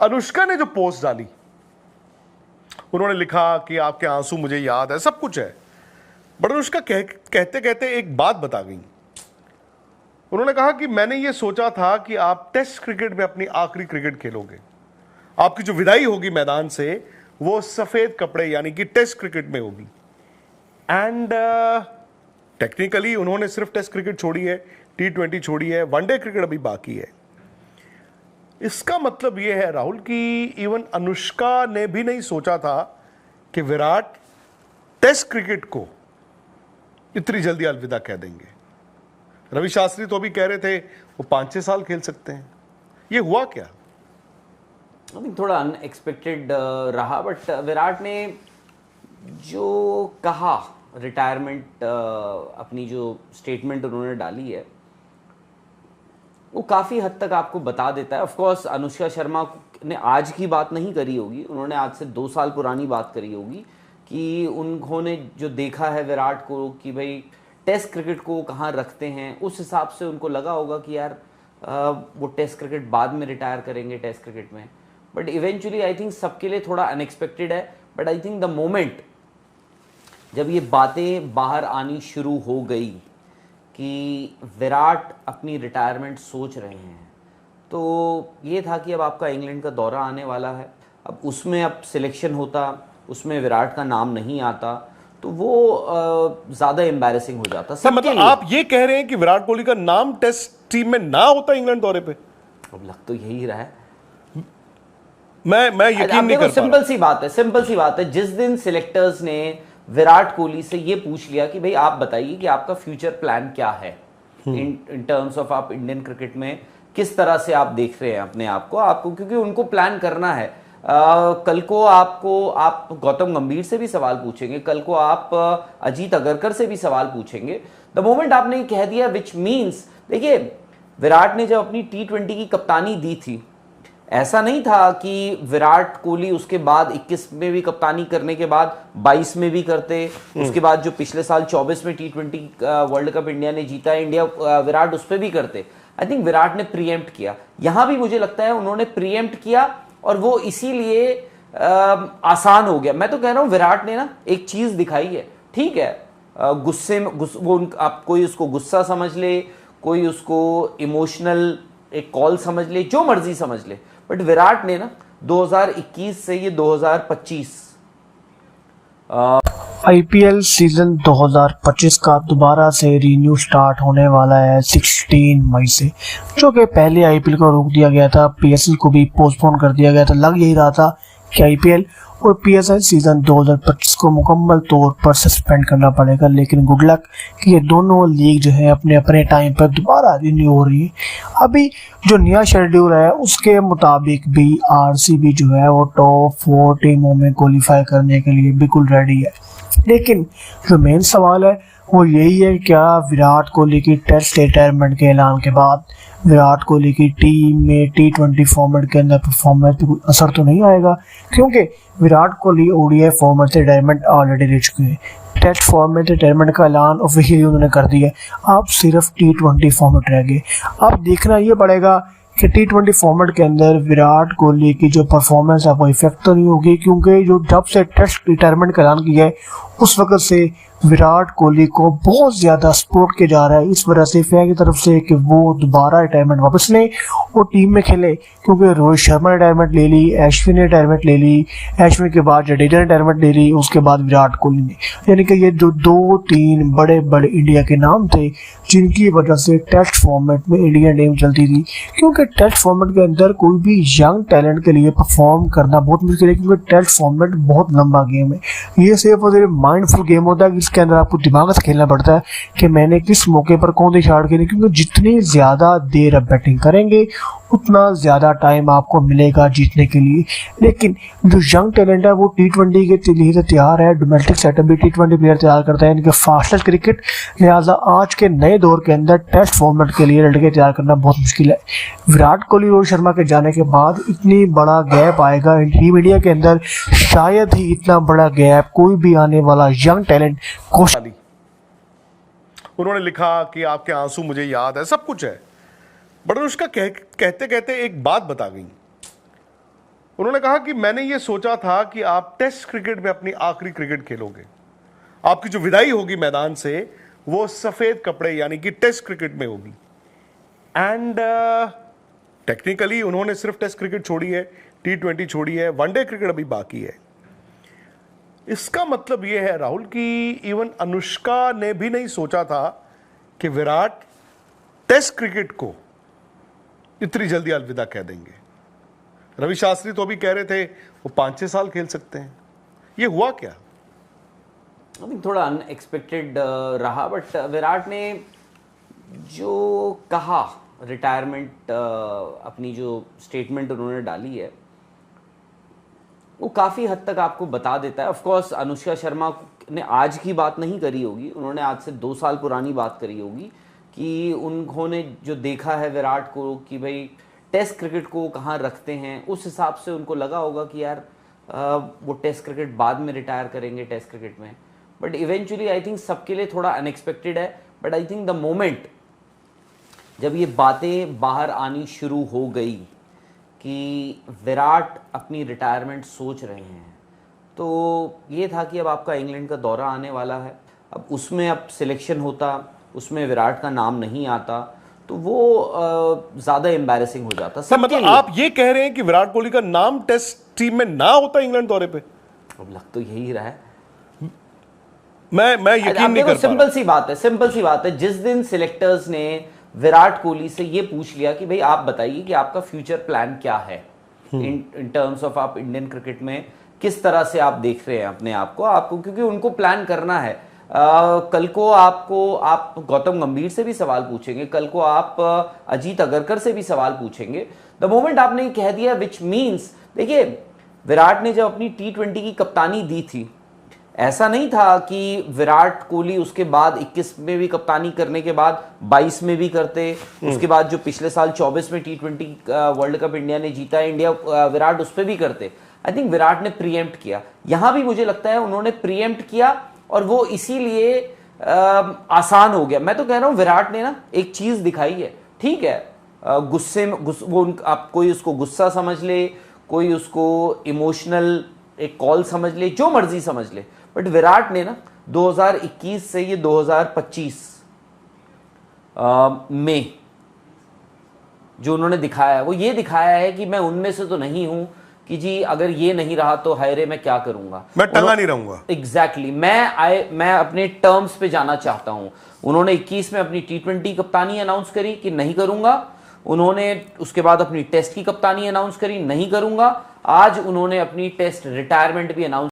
अनुष्का ने जो पोस्ट डाली, उन्होंने लिखा कि आपके आंसू मुझे याद है, सब कुछ है, बट अनुष्का कहते कहते एक बात बता गई। उन्होंने कहा कि मैंने ये सोचा था कि आप टेस्ट क्रिकेट में अपनी आखिरी क्रिकेट खेलोगे, आपकी जो विदाई होगी मैदान से वो सफेद कपड़े यानी कि टेस्ट क्रिकेट में होगी। एंड टेक्निकली उन्होंने सिर्फ टेस्ट क्रिकेट छोड़ी है, T20 छोड़ी है, वनडे क्रिकेट अभी बाकी है। इसका मतलब यह है राहुल कि इवन अनुष्का ने भी नहीं सोचा था कि विराट टेस्ट क्रिकेट को इतनी जल्दी अलविदा कह देंगे। रवि शास्त्री तो अभी कह रहे थे वो 5-6 साल खेल सकते हैं। ये हुआ क्या? आई थिंक थोड़ा अनएक्सपेक्टेड रहा, बट विराट ने जो कहा, रिटायरमेंट अपनी जो स्टेटमेंट उन्होंने डाली है वो काफ़ी हद तक आपको बता देता है। ऑफ कोर्स अनुष्का शर्मा ने आज की बात नहीं करी होगी, उन्होंने आज से 2 साल पुरानी बात करी होगी कि उन्होंने जो देखा है विराट को कि भाई टेस्ट क्रिकेट को कहाँ रखते हैं, उस हिसाब से उनको लगा होगा कि यार वो टेस्ट क्रिकेट बाद में रिटायर करेंगे टेस्ट क्रिकेट में। बट इवेंचुअली आई थिंक सबके लिए थोड़ा अनएक्सपेक्टेड है, but I think the moment जब ये बातें बाहर आनी शुरू हो गई कि विराट अपनी रिटायरमेंट सोच रहे हैं, तो ये था कि अब आपका इंग्लैंड का दौरा आने वाला है, अब उसमें अब सिलेक्शन होता, उसमें विराट का नाम नहीं आता तो वो ज़्यादा एम्बैरेसिंग हो जाता सबके मतलब लिए। आप ये कह रहे हैं कि विराट कोहली का नाम टेस्ट टीम में ना होता इंग्लैंड दौरे पे? अब लग तो यही रहा है। मैं यकीन नहीं कर पा सिंपल सी बात है, जिस दिन सिलेक्टर्स ने विराट कोहली से ये पूछ लिया कि भाई आप बताइए कि आपका फ्यूचर प्लान क्या है इन टर्म्स ऑफ आप इंडियन क्रिकेट में किस तरह से आप देख रहे हैं अपने आप को, क्योंकि उनको प्लान करना है। कल को आप गौतम गंभीर से भी सवाल पूछेंगे, कल को आप अजीत अगरकर से भी सवाल पूछेंगे। द मोमेंट आपने ये कह दिया, विच मीन्स देखिए विराट ने जब अपनी T20 की कप्तानी दी थी, ऐसा नहीं था कि विराट कोहली उसके बाद 21 में भी कप्तानी करने के बाद 22 में भी करते, उसके बाद जो पिछले साल 24 में T20 वर्ल्ड कप इंडिया ने जीता है, विराट उस पर भी करते। आई थिंक विराट ने प्रीएम्प्ट किया, यहां भी मुझे लगता है उन्होंने प्रीएम्प्ट किया और वो इसीलिए आसान हो गया। मैं तो कह रहा हूं विराट ने ना एक चीज दिखाई है, ठीक है गुस्से में आप कोई उसको गुस्सा समझ ले, कोई उसको इमोशनल एक कॉल समझ ले, जो मर्जी समझ ले, बट विराट ने ना 2021 से ये 2025 आईपीएल सीजन 2025 का दोबारा से रिन्यू स्टार्ट होने वाला है 16 मई से, जो कि पहले आईपीएल को रोक दिया गया था, पीएसएल को भी पोस्टपोन कर दिया गया था। लग यही रहा था कि आईपीएल और पीएसएल सीजन 2025 को मुकम्मल तौर पर सस्पेंड करना पड़ेगा, लेकिन गुड लक कि ये दोनों लीग जो है अपने अपने टाइम पर दोबारा रिन्यू हो रही है। अभी जो नया शेड्यूल है उसके मुताबिक भी आरसीबी जो है वो टॉप 4 टीमों में क्वालिफाई करने के लिए बिल्कुल रेडी है। लेकिन जो मेन सवाल है वो यही है, क्या विराट कोहली की टेस्ट रिटायरमेंट के ऐलान के बाद विराट कोहली की टीम में T20 फॉर्मेट के अंदर परफॉर्मेंस पे कोई असर तो नहीं आएगा, क्योंकि विराट कोहली ओडीआई फॉर्मेट से रिटायरमेंट ऑलरेडी ले चुके हैं। टेस्ट फॉर्मेट रिटायरमेंट का ऐलान ऑफिशियली उन्होंने कर दिया, अब सिर्फ T20 फॉर्मेट रह गए। अब देखना ये पड़ेगा कि T20 फॉर्मेट के अंदर विराट कोहली की जो परफॉर्मेंस है वो इफेक्ट तो नहीं होगी, क्योंकि जो जब से टेस्ट रिटायरमेंट का ऐलान किया है उस वक्त से विराट कोहली को बहुत ज़्यादा सपोर्ट किया जा रहा है इस वजह से फेयर की तरफ से कि वो दोबारा रिटायरमेंट वापस लें और टीम में खेले, क्योंकि रोहित शर्मा रिटायरमेंट ले ली, अश्विन ने रिटायरमेंट ले ली, अश्विन के बाद जडेजा ने रिटायरमेंट ले ली, उसके बाद विराट कोहली ने, यानी कि ये जो 2-3 बड़े बड़े इंडिया के नाम थे जिनकी वजह से टेस्ट फॉर्मेट में इंडियन टीम चलती थी। क्योंकि टेस्ट फॉर्मेट के अंदर कोई भी यंग टैलेंट के लिए परफॉर्म करना बहुत मुश्किल है, क्योंकि टेस्ट फॉर्मेट बहुत लंबा गेम है। ये सिर्फ और सिर्फ माइंडफुल गेम होता है, इसके अंदर आपको दिमाग से खेलना पड़ता है कि मैंने किस मौके पर कौन सी शॉट खेली, क्योंकि जितनी ज़्यादा देर आप बैटिंग करेंगे उतना ज़्यादा टाइम आपको मिलेगा जीतने के लिए। लेकिन जो यंग टैलेंट है वो T20 के लिए तो तैयार है, डोमेस्टिक सेटअप भी T20 प्लेयर तैयार करता है, इनके फास्टेस्ट क्रिकेट, लिहाजा आज के नए दौर के अंदर टेस्ट फॉर्मेट के लिए लड़के तैयार करना बहुत मुश्किल है। विराट कोहली और शर्मा के जाने के बाद इतनी बड़ा गैप आएगा टीम इंडिया के अंदर, शायद ही इतना बड़ा गैप कोई भी आने वाला यंग टैलेंट कोशिश। उन्होंने लिखा कि आपके आंसू मुझे याद है, सब कुछ है, बट उसका कहते कहते एक बात बता गई। उन्होंने कहा कि मैंने ये सोचा था कि आप टेस्ट क्रिकेट में अपनी आखिरी क्रिकेट खेलोगे, आपकी जो विदाई होगी मैदान से वो सफेद कपड़े यानी कि टेस्ट क्रिकेट में होगी। एंड टेक्निकली उन्होंने सिर्फ टेस्ट क्रिकेट छोड़ी है, T20 छोड़ी है, वनडे क्रिकेट अभी बाकी है। इसका मतलब यह है राहुल कि इवन अनुष्का ने भी नहीं सोचा था कि विराट टेस्ट क्रिकेट को इतनी जल्दी अलविदा कह देंगे। रवि शास्त्री तो अभी कह रहे थे वो 5-6 साल खेल सकते हैं। ये हुआ क्या? आई थिंक थोड़ा अनएक्सपेक्टेड रहा, बट विराट ने जो कहा, रिटायरमेंट अपनी जो स्टेटमेंट उन्होंने डाली है वो काफ़ी हद तक आपको बता देता है। ऑफ कोर्स अनुष्का शर्मा ने आज की बात नहीं करी होगी, उन्होंने आज से 2 साल पुरानी बात करी होगी कि उन्होंने जो देखा है विराट को कि भाई टेस्ट क्रिकेट को कहाँ रखते हैं, उस हिसाब से उनको लगा होगा कि यार वो टेस्ट क्रिकेट बाद में रिटायर करेंगे टेस्ट क्रिकेट में। बट इवेंचुअली आई थिंक सबके लिए थोड़ा अनएक्सपेक्टेड है। But I think the moment जब ये बातें बाहर आनी शुरू हो गई कि विराट अपनी रिटायरमेंट सोच रहे हैं, तो ये था कि अब आपका इंग्लैंड का दौरा आने वाला है, अब उसमें अब सिलेक्शन होता, उसमें विराट का नाम नहीं आता तो वो ज़्यादा एम्बैरेसिंग हो जाता सबके मतलब लिए। आप ये कह रहे हैं कि विराट कोहली का नाम टेस्ट टीम में ना होता इंग्लैंड दौरे पे? अब लग तो यही रहा है। मैं यकीन नहीं कर पा सिंपल सी बात है, सिंपल सी बात है। जिस दिन सिलेक्टर्स ने विराट कोहली से ये पूछ लिया कि भाई आप बताइए कि आपका फ्यूचर प्लान क्या है इन टर्म्स ऑफ आप इंडियन क्रिकेट में किस तरह से आप देख रहे हैं अपने आप को, क्योंकि उनको प्लान करना है। कल को आप गौतम गंभीर से भी सवाल पूछेंगे, कल को आप अजीत अगरकर से भी सवाल पूछेंगे। द मोमेंट आपने कह दिया, विच मीन्स, देखिए विराट ने जब अपनी T20 की कप्तानी दी थी, ऐसा नहीं था कि विराट कोहली उसके बाद 21 में भी कप्तानी करने के बाद 22 में भी करते, उसके बाद जो पिछले साल 24 में T20 वर्ल्ड कप इंडिया ने जीता है, विराट उस पर भी करते। आई थिंक विराट ने प्रीएम्प्ट किया, यहां भी मुझे लगता है उन्होंने प्रीएम्प्ट किया और वो इसीलिए आसान हो गया। मैं तो कह रहा हूं विराट ने ना एक चीज दिखाई है, ठीक है गुस्से में आप कोई उसको गुस्सा समझ ले, कोई उसको इमोशनल एक कॉल समझ ले, जो मर्जी समझ ले, बट विराट ने ना 2021 से ये 2025 में जो उन्होंने दिखाया है वो ये दिखाया है कि मैं उनमें से तो नहीं हूं कि जी अगर ये नहीं रहा तो हाय रे मैं क्या करूंगा, मैं टंगा नहीं रहूंगा। एग्जैक्टली मैं अपने टर्म्स पे जाना चाहता हूं। उन्होंने 21 में अपनी T20 कप्तानी अनाउंस करी कि नहीं करूंगा, उन्होंने उसके बाद अपनी टेस्ट की कप्तानी अनाउंस करी नहीं करूंगा, आज उन्होंने अपनी टेस्ट रिटायरमेंट भी अनाउंस